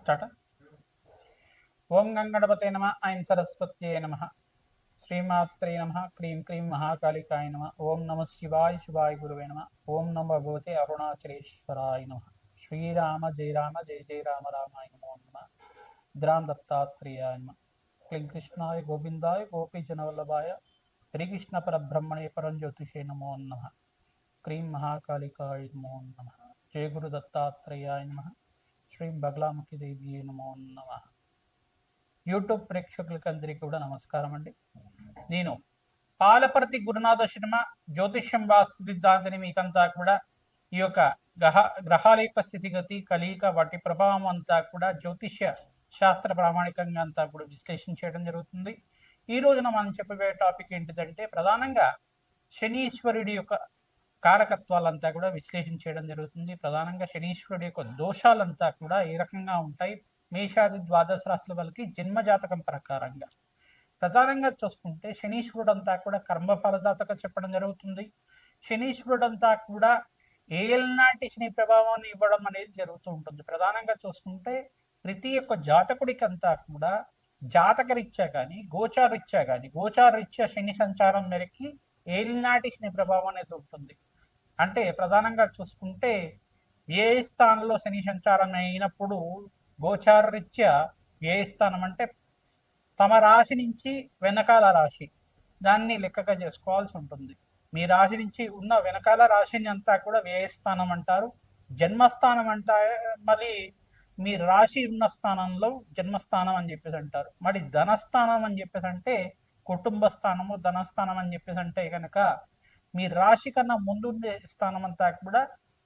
Start. ఓం గంగణపతే నమ, ఐం సరస్వత్యే నమ, శ్రీమాత్రే నమ, క్రీం క్రీం మహాకాళికాయ నమ, ఓం నమ శివాయ శివాయ గురువే నమ, ఓం నమ భగవతే అరుణాచలేశ్వరాయ నమ. శ్రీరామ జయ రామ జయ జయ రామ రామాయ నమో నమ. ద్రాం దత్తాత్రేయాయ నమ. క్లీం కృష్ణాయ గోవిందాయ గోపీజనవల్లభాయ శ్రీకృష్ణ పరబ్రహ్మణే పరంజ్యోతిషే నమో నమ. క్రీం మహాకాళికాయ నమో నమ. జయ గురు దత్తాత్రేయాయ నమ. శ్రీ బగలాముఖి దేవి నమో నమ. యూట్యూబ్ ప్రేక్షకులకి అందరికీ కూడా నమస్కారం అండి. నేను పాలపర్తి గురునాథ శర్మ జ్యోతిష్యం వాస్తు సిద్ధాంతిని మీకంతా కూడా ఈ యొక్క గ్రహాల యొక్క స్థితిగతి కలియిక వాటి ప్రభావం అంతా కూడా జ్యోతిష్య శాస్త్ర ప్రామాణికంగా అంతా కూడా విశ్లేషణ చేయడం జరుగుతుంది. ఈ రోజున మనం చెప్పబోయే టాపిక్ ఏంటిదంటే ప్రధానంగా శనీశ్వరుడి యొక్క కారకత్వాలంతా కూడా విశ్లేషణ చేయడం జరుగుతుంది. ప్రధానంగా శనీశ్వరుడి యొక్క దోషాలంతా కూడా ఏ రకంగా ఉంటాయి, మేషాది ద్వాదశ రాశుల వాళ్ళకి జన్మజాతకం ప్రకారంగా ప్రధానంగా చూసుకుంటే శనీశ్వరుడు అంతా కూడా కర్మ ఫలదాతగా చెప్పడం జరుగుతుంది. శనీశ్వరుడు అంతా కూడా ఏళ్ళనాటి శని ప్రభావాన్ని ఇవ్వడం అనేది జరుగుతూ ఉంటుంది. ప్రధానంగా చూసుకుంటే ప్రతి ఒక్క జాతకుడికి అంతా కూడా జాతకరీత్యా కానీ గోచారరీత్యా శని సంచారం మేరకి ఏళ్ళనాటి శని ప్రభావం అనేది ఉంటుంది. అంటే ప్రధానంగా చూసుకుంటే ఏ స్థానంలో శని సంచారం అయినప్పుడు గోచారరీత్యా ఏ స్థానం అంటే తమ రాశి నుంచి వెనకాల రాశి దాన్ని లెక్కగా చేసుకోవాల్సి ఉంటుంది. మీ రాశి నుంచి ఉన్న వెనకాల రాశిని అంతా కూడా వ్యయస్థానం అంటారు. జన్మస్థానం అంటారు. మళ్ళీ మీ రాశి ఉన్న స్థానంలో జన్మస్థానం అని చెప్పేసి అంటారు. మరి ధనస్థానం అని చెప్పేసి అంటే కుటుంబ స్థానము, ధనస్థానం అని చెప్పేసి అంటే కనుక మీ రాశి కన్నా ముందుండే స్థానం అంతా కూడా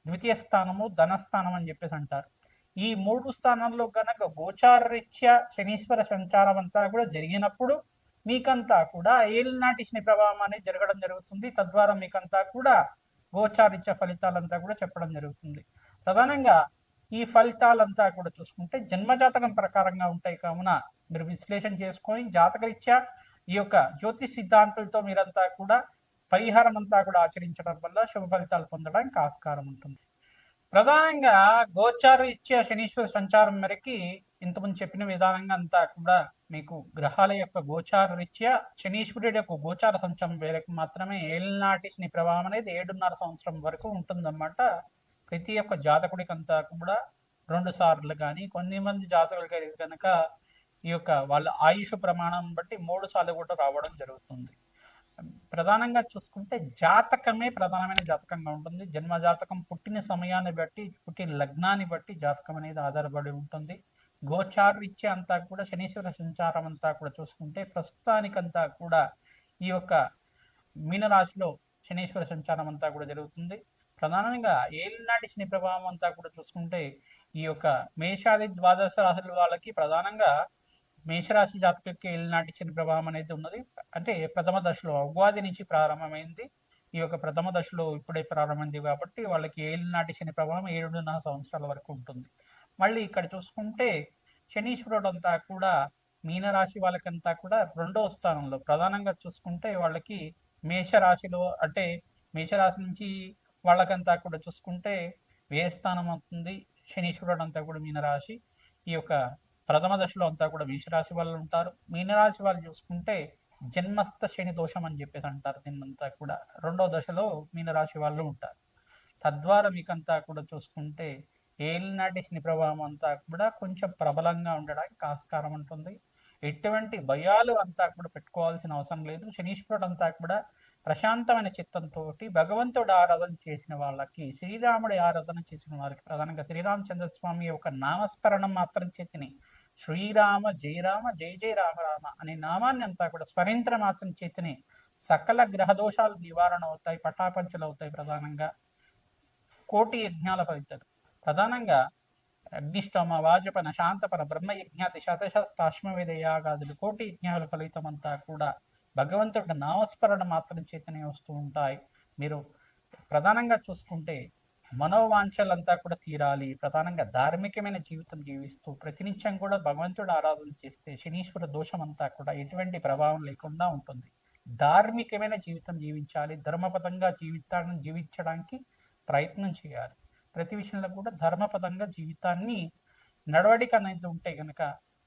ద్వితీయ స్థానము, ధనస్థానం అని చెప్పేసి అంటారు. ఈ మూడు స్థానాల్లో కనుక గోచారరీత్యా శనీశ్వర సంచారం అంతా కూడా జరిగినప్పుడు మీకంతా కూడా ఏళ్ళనాటి శని ప్రభావం అనేది జరగడం జరుగుతుంది. తద్వారా మీకంతా కూడా గోచారరీత్యా ఫలితాలంతా కూడా చెప్పడం జరుగుతుంది. ప్రధానంగా ఈ ఫలితాలంతా కూడా చూసుకుంటే జన్మజాతకం ప్రకారంగా ఉంటాయి. కావున మీరు విశ్లేషణ చేసుకొని జాతకరీత్యా ఈ యొక్క జ్యోతిష్ సిద్ధాంతాలతో మీరంతా కూడా పరిహారం అంతా కూడా ఆచరించడం వల్ల శుభ ఫలితాలు పొందడానికి ఆస్కారం ఉంటుంది. ప్రధానంగా గోచారరీత్యా శనీశ్వర సంచారం మేరకి ఇంతకుముందు చెప్పిన విధానంగా అంతా కూడా మీకు గ్రహాల యొక్క గోచారరీత్యా శనీశ్వరుడి యొక్క గోచార సంచారం మేరకు మాత్రమే ఏళ్ళనాటి శని ప్రభావం అనేది 7.5 సంవత్సరం వరకు ఉంటుందన్నమాట. ప్రతి ఒక్క జాతకుడికి అంతా కూడా 2 సార్లు కానీ కొన్ని మంది జాతకులకి కనుక ఈ యొక్క వాళ్ళ ఆయుష్ ప్రమాణం బట్టి 3 సార్లు కూడా రావడం జరుగుతుంది. ప్రధానంగా చూసుకుంటే జాతకమే ప్రధానమైన జాతకంగా ఉంటుంది. జన్మ జాతకం పుట్టిన సమయాన్ని బట్టి, పుట్టిన లగ్నాన్ని బట్టి జాతకం అనేది ఆధారపడి ఉంటుంది. గోచారరీత్యా అంతా కూడా శనీశ్వర సంచారం అంతా కూడా చూసుకుంటే ప్రస్తుతానికంతా కూడా ఈ యొక్క మీనరాశిలో శనీశ్వర సంచారం అంతా కూడా జరుగుతుంది. ప్రధానంగా ఏళ్ళనాటి శని ప్రభావం అంతా కూడా చూసుకుంటే ఈ యొక్క మేషాది ద్వాదశ రాశుల వాళ్ళకి ప్రధానంగా మేషరాశి జాతకులకి ఏళ్ళనాటి శని ప్రభావం అనేది ఉన్నది. అంటే ప్రథమ దశలో ఉగాది నుంచి ప్రారంభమైంది. ఈ యొక్క ప్రథమ దశలో ఇప్పుడే ప్రారంభమైంది కాబట్టి వాళ్ళకి ఏళ్ళనాటి శని ప్రభావం 7.5 సంవత్సరాల వరకు ఉంటుంది. మళ్ళీ ఇక్కడ చూసుకుంటే శనీశ్వరుడు అంతా కూడా మీనరాశి వాళ్ళకంతా కూడా 2వ స్థానంలో ప్రధానంగా చూసుకుంటే వాళ్ళకి మేషరాశిలో అంటే మేషరాశి నుంచి వాళ్ళకంతా కూడా చూసుకుంటే వ్యయస్థానం అవుతుంది. శనీశ్వరుడు అంతా కూడా మీనరాశి. ఈ యొక్క ప్రథమ దశలో అంతా కూడా మేషరాశి వాళ్ళు ఉంటారు. మీనరాశి వాళ్ళు చూసుకుంటే జన్మస్థ శని దోషం అని చెప్పేసి అంటారు. దీన్నంతా కూడా 2వ దశలో మీనరాశి వాళ్ళు ఉంటారు. తద్వారా మీకంతా కూడా చూసుకుంటే ఏళ్ళనాటి శని ప్రభావం అంతా కూడా కొంచెం ప్రబలంగా ఉండడానికి ఆస్కారం ఉంటుంది. ఎటువంటి భయాలు అంతా కూడా పెట్టుకోవాల్సిన అవసరం లేదు. శనీశ్వరుడు అంతా కూడా ప్రశాంతమైన చిత్తంతో భగవంతుడు ఆరాధన చేసిన వాళ్ళకి, శ్రీరాముడి ఆరాధన చేసిన వారికి ప్రధానంగా శ్రీరామచంద్ర స్వామి యొక్క నామస్మరణం మాత్రం చేతిని శ్రీరామ జయ రామ జయ జయ రామ రామ అనే నామాన్ని అంతా కూడా స్మరించడం మాత్రం చేతిని సకల గ్రహదోషాలు నివారణ అవుతాయి, పటాపంచలు అవుతాయి. ప్రధానంగా కోటి యజ్ఞాల ఫలితాలు ప్రధానంగా అగ్నిష్టోమ, వాజపన, శాంతపన, బ్రహ్మయజ్ఞాతి, శతశస్త్రాశ్వమేధ యాగాదులు కోటి యజ్ఞాల ఫలితం అంతా కూడా భగవంతుడి నామస్మరణ మాత్రం చేతనే వస్తూ ఉంటాయి. మీరు ప్రధానంగా చూసుకుంటే మనోవాంఛలంతా కూడా తీరాలి. ప్రధానంగా ధార్మికమైన జీవితం జీవిస్తూ ప్రతినిత్యం కూడా భగవంతుడు ఆరాధన చేస్తే శనీశ్వర దోషం అంతా కూడా ఎటువంటి ప్రభావం లేకుండా ఉంటుంది. ధార్మికమైన జీవితం జీవించాలి. ధర్మపదంగా జీవితాన్ని జీవించడానికి ప్రయత్నం చేయాలి. ప్రతి విషయంలో కూడా ధర్మపదంగా జీవితాన్ని నడవడిక అనేది ఉంటే కనుక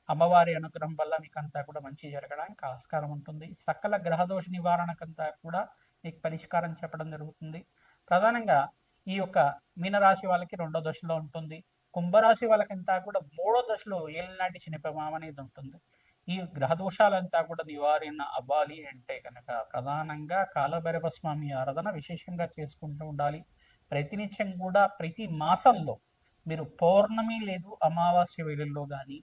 అమ్మవారి అనుగ్రహం వల్ల మీకు అంతా కూడా మంచి జరగడానికి ఆస్కారం ఉంటుంది. సకల గ్రహదోష నివారణకంతా కూడా మీకు పరిష్కారం చెప్పడం జరుగుతుంది. ప్రధానంగా ఈ యొక్క మీనరాశి వాళ్ళకి 2వ దశలో ఉంటుంది. కుంభరాశి వాళ్ళకంతా కూడా 3వ దశలో ఏలినాటి శని ప్రభావం అనేది ఉంటుంది. ఈ గ్రహ దోషాలంతా కూడా నివారణ అవ్వాలి అంటే కనుక ప్రధానంగా కాలభైరవ స్వామి ఆరాధన విశేషంగా చేసుకుంటూ ఉండాలి. ప్రతినిత్యం కూడా ప్రతి మాసంలో మీరు పౌర్ణమి లేదు అమావాస్య వేళల్లో కానీ,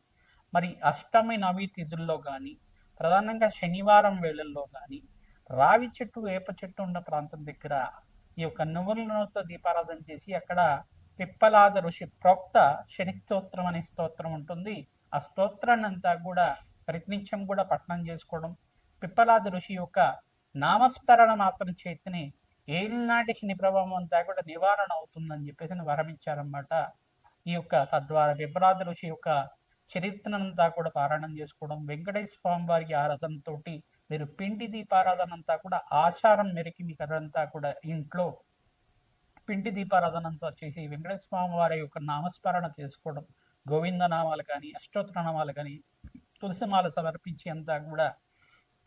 మరి అష్టమి నవి తిథుల్లో కానీ, ప్రధానంగా శనివారం వేళల్లో కానీ రావి చెట్టు వేప చెట్టు ఉన్న ప్రాంతం దగ్గర ఈ యొక్క నువ్వుల నూనెతో దీపారాధన చేసి అక్కడ పిప్పలాద ఋషి ప్రోక్త శని స్తోత్రం అనే స్తోత్రం ఉంటుంది. ఆ స్తోత్రాన్ని అంతా కూడా ప్రతినిత్యం కూడా పఠనం చేసుకోవడం, పిప్పలాద ఋషి యొక్క నామస్మరణ మాత్రం చేతిని ఏలినాటి శని ప్రభావం అంతా కూడా నివారణ అవుతుందని చెప్పేసి వరమిచ్చారన్నమాట. ఈ యొక్క తద్వారా పిప్పలాద ఋషి యొక్క చరిత్రనంతా కూడా పారాయణం చేసుకోవడం, వెంకటేశ్వర స్వామి వారికి ఆరాధనతో మీరు పిండి దీపారాధన అంతా కూడా ఆచారం మేరకి మీకు అదంతా కూడా ఇంట్లో పిండి దీపారాధనంతో చేసి వెంకటేశ్వర స్వామి వారి యొక్క నామస్మరణ చేసుకోవడం, గోవింద నామాలు కానీ అష్టోత్తర నామాలు కానీ తులసిమాల సమర్పించి అంతా కూడా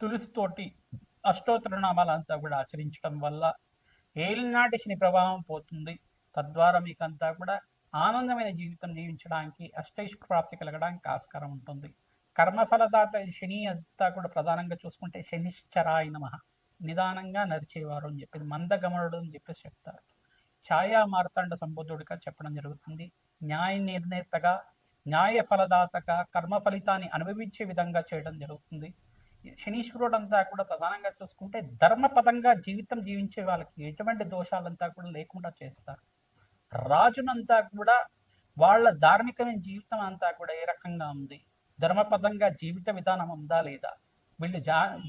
తులసితోటి అష్టోత్తర నామాలు అంతా కూడా ఆచరించడం వల్ల ఏలినాటి శని ప్రభావం పోతుంది. తద్వారా మీకు అంతా కూడా ఆనందమైన జీవితం జీవించడానికి అష్టైశ్వర్య ప్రాప్తి కలగడానికి ఆస్కారం ఉంటుంది. కర్మఫలదాత శని అంతా కూడా ప్రధానంగా చూసుకుంటే శనిశ్చరాయ నమః, నిదానంగా నడిచేవారు అని చెప్పేసి, మందగమనుడు అని చెప్పేసి చెప్తారు. ఛాయా మార్తాండ సంబుద్ధుడిగా చెప్పడం జరుగుతుంది. న్యాయ నిర్ణేతగా, న్యాయ ఫలదాతగా కర్మ ఫలితాన్ని అనుభవించే విధంగా చేయడం జరుగుతుంది. శనీశ్వరుడు అంతా కూడా ప్రధానంగా చూసుకుంటే ధర్మపదంగా జీవితం జీవించే వాళ్ళకి ఎటువంటి దోషాలంతా కూడా లేకుండా చేస్తారు. రాజునంతా కూడా వాళ్ళ ధార్మికమైన జీవితం అంతా కూడా ఏ రకంగా ఉంది, ధర్మపదంగా జీవిత విధానం ఉందా లేదా, వీళ్ళు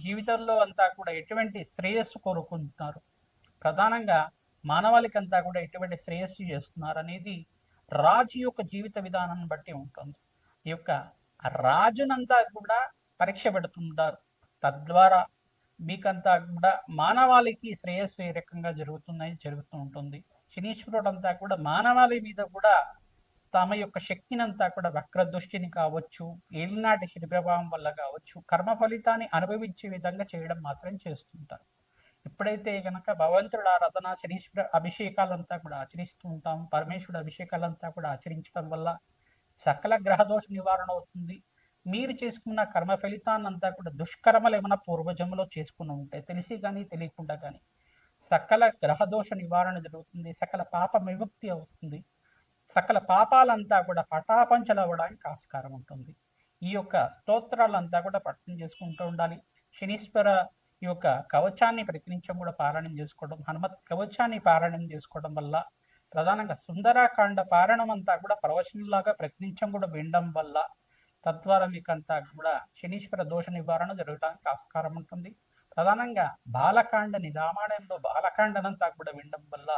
జీవితంలో అంతా కూడా ఎటువంటి శ్రేయస్సు కోరుకుంటున్నారు, ప్రధానంగా మానవాళికంతా కూడా ఎటువంటి శ్రేయస్సు చేస్తున్నారు అనేది రాజు యొక్క జీవిత విధానం బట్టి ఉంటుంది. ఈ యొక్క రాజునంతా కూడా పరీక్ష పెడుతుంటారు. తద్వారా మీకంతా కూడా మానవాళికి శ్రేయస్సు ఏ రకంగా జరుగుతూ ఉంటుంది. శనీశ్వరుడు అంతా కూడా మానవాళి మీద కూడా తమ యొక్క శక్తిని అంతా కూడా వక్ర దృష్టిని కావచ్చు, ఏలినాటి శని ప్రభావం వల్ల కావచ్చు, కర్మ ఫలితాన్ని అనుభవించే విధంగా చేయడం మాత్రం చేస్తుంటారు. ఎప్పుడైతే కనుక భగవంతుడు ఆరాధన శనీశ్వర అభిషేకాలంతా కూడా ఆచరిస్తూ ఉంటాం, పరమేశ్వరుడు అభిషేకాలంతా కూడా ఆచరించడం వల్ల సకల గ్రహదోష నివారణ అవుతుంది. మీరు చేసుకున్న కర్మ ఫలితాన్ని అంతా కూడా దుష్కర్మలు ఏమైనా పూర్వజంలో చేసుకుని ఉంటే తెలిసి కానీ తెలియకుండా కానీ సకల గ్రహదోష నివారణ జరుగుతుంది. సకల పాప విముక్తి అవుతుంది. సకల పాపాలంతా కూడా పటాపంచలు అవ్వడానికి ఆస్కారం ఉంటుంది. ఈ యొక్క స్తోత్రాలంతా కూడా పఠనం చేసుకుంటూ ఉండాలి. శనీశ్వర ఈ యొక్క కవచాన్ని ప్రతినిత్యం కూడా పారాయణం చేసుకోవడం, హనుమత్ కవచాన్ని పారాయణం చేసుకోవడం వల్ల, ప్రధానంగా సుందరాకాండ పారాయణం అంతా కూడా ప్రవచనంలాగా ప్రతినిత్యం కూడా వినడం వల్ల తద్వారా మీకంతా కూడా శనీశ్వర దోష నివారణ జరగడానికి ఆస్కారం ఉంటుంది. ప్రధానంగా బాలకాండని రామాయణంలో బాలకాండనంతా కూడా వినడం వల్ల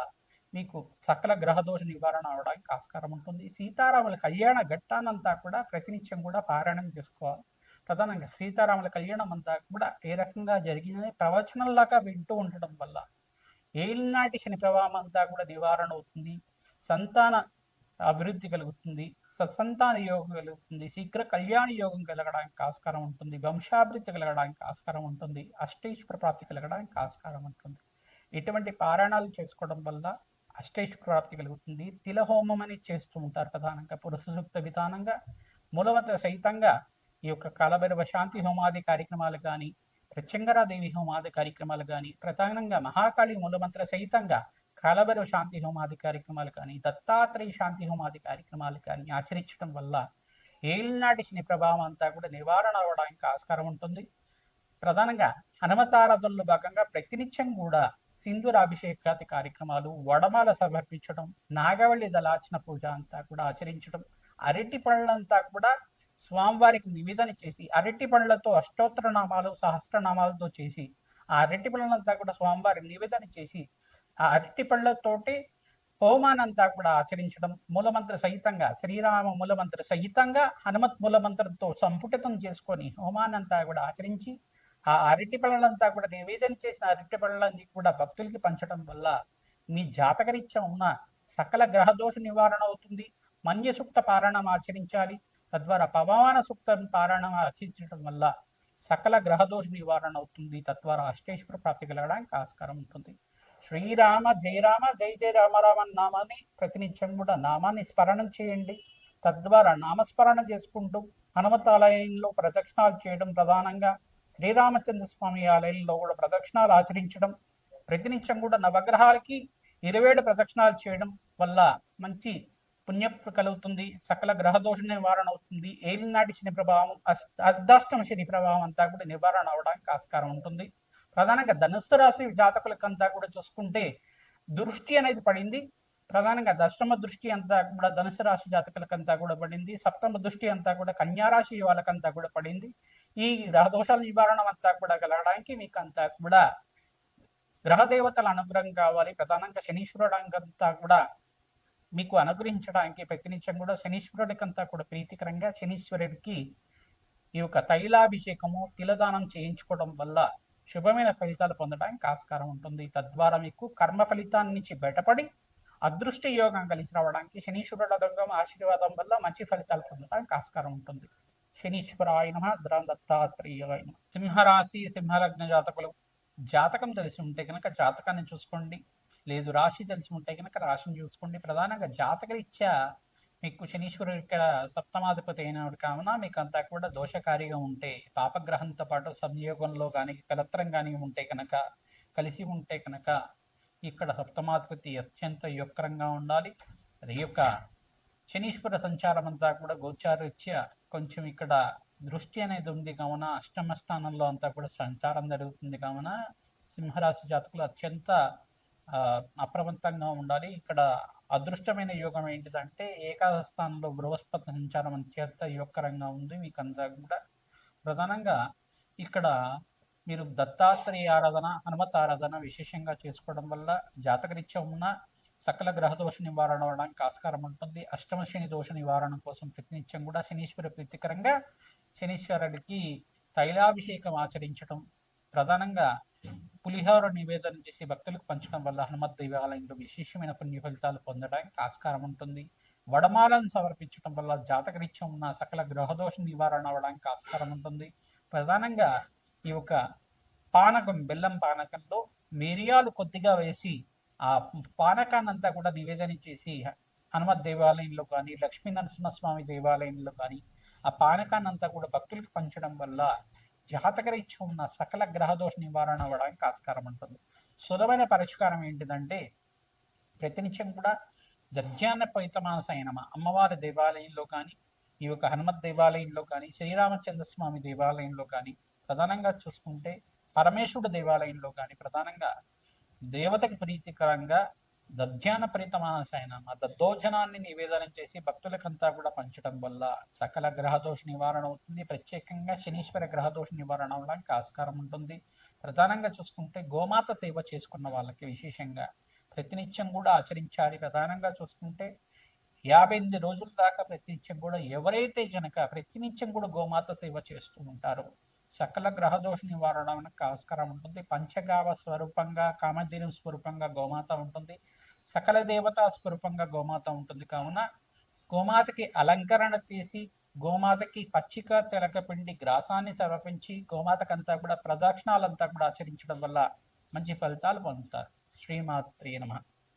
మీకు సకల గ్రహదోష నివారణ అవడానికి ఆస్కారం ఉంటుంది. సీతారాముల కళ్యాణ ఘట్టానంతా కూడా ప్రతినిత్యం కూడా పారాయణం చేసుకోవాలి. ప్రధానంగా సీతారాముల కళ్యాణం అంతా కూడా ఏ రకంగా జరిగిందని ప్రవచనంలాగా వింటూ ఉండడం వల్ల ఏలినాటి శని ప్రభావం అంతా కూడా నివారణ అవుతుంది. సంతాన అభివృద్ధి కలుగుతుంది, సత్సంతాన యోగం కలుగుతుంది, శీఘ్ర కళ్యాణ యోగం కలగడానికి ఆస్కారం ఉంటుంది, వంశాభివృద్ధి కలగడానికి ఆస్కారం ఉంటుంది, అష్టైశ్వర ప్రాప్తి కలగడానికి ఆస్కారం ఉంటుంది. ఇటువంటి పారాయణాలు చేసుకోవడం వల్ల అష్టైశ్వర ప్రాప్తి కలుగుతుంది. తిలహోమం అని చేస్తూ ఉంటారు. ప్రధానంగా పురుష సూక్త విధానంగా మూలమంత్ర సహితంగా ఈ యొక్క కాలభైరవ శాంతి హోమాది కార్యక్రమాలు కానీ, ప్రత్యంగరాదేవి హోమాది కార్యక్రమాలు కానీ, ప్రధానంగా మహాకాళి మూలమంత్ర సహితంగా కాలభైరవ శాంతి హోమాది కార్యక్రమాలు కానీ, దత్తాత్రేయ శాంతి హోమాది కార్యక్రమాలు కానీ ఆచరించడం వల్ల ఏలినాటి శని ప్రభావం అంతా కూడా నివారణ అవడానికి ఆస్కారం ఉంటుంది. ప్రధానంగా హనుమతారాధనలో భాగంగా ప్రతినిత్యం కూడా సింధూరాభిషేకాది కార్యక్రమాలు, వడమాల సమర్పించడం, నాగవల్లి దళార్చన పూజ అంతా కూడా ఆచరించడం, అరటి పళ్ళంతా కూడా స్వామివారికి నివేదన చేసి, అరటి పళ్ళతో అష్టోత్తర నామాలు సహస్రనామాలతో చేసి ఆ అరటి పళ్ళంతా కూడా స్వామివారికి నివేదన చేసి ఆ అరటి పళ్ళతోటి హోమానంతా కూడా ఆచరించడం, మూలమంత్ర సహితంగా శ్రీరామ మూలమంత్ర సహితంగా హనుమత్ మూలమంత్రంతో సంపుటితం చేసుకొని హోమానంతా కూడా ఆచరించి ఆ అరటి పళ్ళంతా కూడా నివేదన చేసిన అరటి పళ్ళని కూడా భక్తులకి పంచడం వల్ల మీ జాతకరీత్యా ఉన్న సకల గ్రహదోష నివారణ అవుతుంది. మన్య సూక్త పారాయణం ఆచరించాలి. తద్వారా పవమాన సూక్తం పారాయణం ఆచరించడం వల్ల సకల గ్రహదోష నివారణ అవుతుంది. తద్వారా అష్టేశ్వర ప్రాప్తి కలగడానికి ఆస్కారం ఉంటుంది. శ్రీరామ జయ రామ జయ జయ రామ రామ నామాన్ని ప్రతినిత్యం కూడా నామాన్ని స్మరణం చేయండి. తద్వారా నామస్మరణ చేసుకుంటూ హనుమత్ ఆలయంలో ప్రదక్షిణాలు చేయడం, ప్రధానంగా శ్రీరామచంద్ర స్వామి ఆలయంలో కూడా ప్రదక్షిణాలు ఆచరించడం, ప్రతినిత్యం కూడా నవగ్రహాలకి 27 ప్రదక్షిణాలు చేయడం వల్ల మంచి పుణ్యం కలుగుతుంది. సకల గ్రహదోష నివారణ అవుతుంది. ఏలినాటి శని ప్రభావం, అర్ధాష్టమ శని ప్రభావం అంతా కూడా నివారణ అవడానికి ఆస్కారం ఉంటుంది. ప్రధానంగా ధనుస్సు రాశి జాతకులకంతా కూడా చూసుకుంటే దృష్టి అనేది పడింది. ప్రధానంగా దశమ దృష్టి అంతా కూడా ధనుసు రాశి జాతకులకంతా కూడా పడింది. సప్తమ దృష్టి అంతా కూడా కన్యారాశి వాళ్ళకంతా కూడా పడింది. ఈ గ్రహదోషాల నివారణ అంతా కూడా కలగడానికి మీకు అంతా కూడా గ్రహదేవతల అనుగ్రహం కావాలి. ప్రధానంగా శనీశ్వరుడు అంతా కూడా మీకు అనుగ్రహించడానికి ప్రతినిత్యం కూడా శనీశ్వరుడికంతా కూడా ప్రీతికరంగా శనీశ్వరుడికి ఈ యొక్క తైలాభిషేకము, తిలదానం చేయించుకోవడం వల్ల శుభమైన ఫలితాలు పొందడానికి ఆస్కారం ఉంటుంది. తద్వారా మీకు కర్మ ఫలితాన్ని నుంచి బయటపడి అదృష్ట యోగం కలిసి రావడానికి శనీశ్వరుడు అనుగ్రహం, ఆశీర్వాదం వల్ల మంచి ఫలితాలు పొందడానికి ఆస్కారం ఉంటుంది. శనీశ్వరాయ నమః. దత్తాత్రేయాయ నమః. సింహరాశి, సింహలగ్న జాతకులు జాతకం తెలిసి ఉంటే కనుక జాతకాన్ని చూసుకోండి. లేదు రాశి తెలిసి ఉంటే కనుక రాశిని చూసుకోండి. ప్రధానంగా జాతకరీత్యా మీకు శనీశ్వరుడు ఇక్కడ సప్తమాధిపతి అయినవాడు కావున మీకు అంతా కూడా దోషకారిగా ఉంటే, పాపగ్రహంతో పాటు సంయోగంలో కానీ కలత్రం కానీ ఉంటే కనుక, కలిసి ఉంటే కనుక ఇక్కడ సప్తమాధిపతి అత్యంత యొక్కరంగా ఉండాలి. అది యొక్క శనీశ్వర సంచారం అంతా కూడా గోచారీత్యా కొంచెం ఇక్కడ దృష్టి అనేది ఉంది కావున అష్టమ స్థానంలో అంతా కూడా సంచారం జరుగుతుంది కావున సింహరాశి జాతకులు అత్యంత అప్రమత్తంగా ఉండాలి. ఇక్కడ అదృష్టమైన యోగం ఏంటిదంటే ఏకాదశ స్థానంలో బృహస్పతి సంచారం అత్యంత యోగకరంగా ఉంది. మీకు అంతా కూడా ప్రధానంగా ఇక్కడ మీరు దత్తాత్రేయ ఆరాధన, హనుమత్ ఆరాధన విశేషంగా చేసుకోవడం వల్ల జాతకరీత్యా ఉన్న సకల గ్రహదోష నివారణ అవడానికి ఆస్కారం ఉంటుంది. అష్టమ శని దోష నివారణ కోసం ప్రతినిత్యం కూడా శనీశ్వర ప్రీతికరంగా శనీశ్వరుడికి తైలాభిషేకం ఆచరించడం, ప్రధానంగా పులిహోర నివేదన చేసి భక్తులకు పంచడం వల్ల హనుమత్ దేవాలయంలో విశేషమైన పుణ్య ఫలితాలు పొందడానికి ఆస్కారం ఉంటుంది. వడమాలను సమర్పించడం వల్ల జాతకరీత్యా ఉన్న సకల గ్రహదోష నివారణ అవడానికి ఆస్కారం ఉంటుంది. ప్రధానంగా ఈ యొక్క పానకం, బెల్లం పానకంలో మిరియాలు కొద్దిగా వేసి ఆ పానకాన్ని అంతా కూడా నివేదన చేసి హనుమత్ దేవాలయంలో కానీ, లక్ష్మీ నరసింహస్వామి దేవాలయంలో కానీ ఆ పానకాన్ని అంతా కూడా భక్తులకు పంచడం వల్ల జాతకరీత్యా ఉన్న సకల గ్రహదోష నివారణ అవ్వడానికి ఆస్కారం ఉంటుంది. సులభమైన పరిష్కారం ఏంటిదంటే ప్రతినిత్యం కూడా దర్జాన పవిత్రమానసైనమ అమ్మవారి దేవాలయంలో కానీ, ఈ యొక్క హనుమత్ దేవాలయంలో కానీ, శ్రీరామచంద్ర స్వామి దేవాలయంలో కానీ, ప్రధానంగా చూసుకుంటే పరమేశ్వరుడు దేవాలయంలో కానీ ప్రధానంగా దేవతకి ప్రీతికరంగా దధ్యాన ప్రీతమానసైనమ దద్దోజనాన్ని నివేదన చేసి భక్తులకంతా కూడా పంచడం వల్ల సకల గ్రహదోష నివారణ అవుతుంది. ప్రత్యేకంగా శనీశ్వర గ్రహదోష నివారణ అవడానికి ఆస్కారం ఉంటుంది. ప్రధానంగా చూసుకుంటే గోమాత సేవ చేసుకున్న వాళ్ళకి విశేషంగా ప్రతినిత్యం కూడా ఆచరించాలి. ప్రధానంగా చూసుకుంటే 58 రోజుల దాకా ప్రతినిత్యం కూడా ఎవరైతే కనుక ప్రతినిత్యం కూడా గోమాత సేవ చేస్తూ ఉంటారో సకల గ్రహదోష నివారణకు ఆస్కారం ఉంటుంది. పంచగావ స్వరూపంగా, కామధేను స్వరూపంగా గోమాత ఉంటుంది. సకల దేవతా స్వరూపంగా గోమాత ఉంటుంది కావున గోమాతకి అలంకరణ చేసి గోమాతకి పచ్చిక తెలకపిండి గ్రాసాన్ని సమర్పించి గోమాతకంతా కూడా ప్రదక్షిణాలంతా కూడా ఆచరించడం వల్ల మంచి ఫలితాలు పొందుతారు. శ్రీమాత్రే నమః.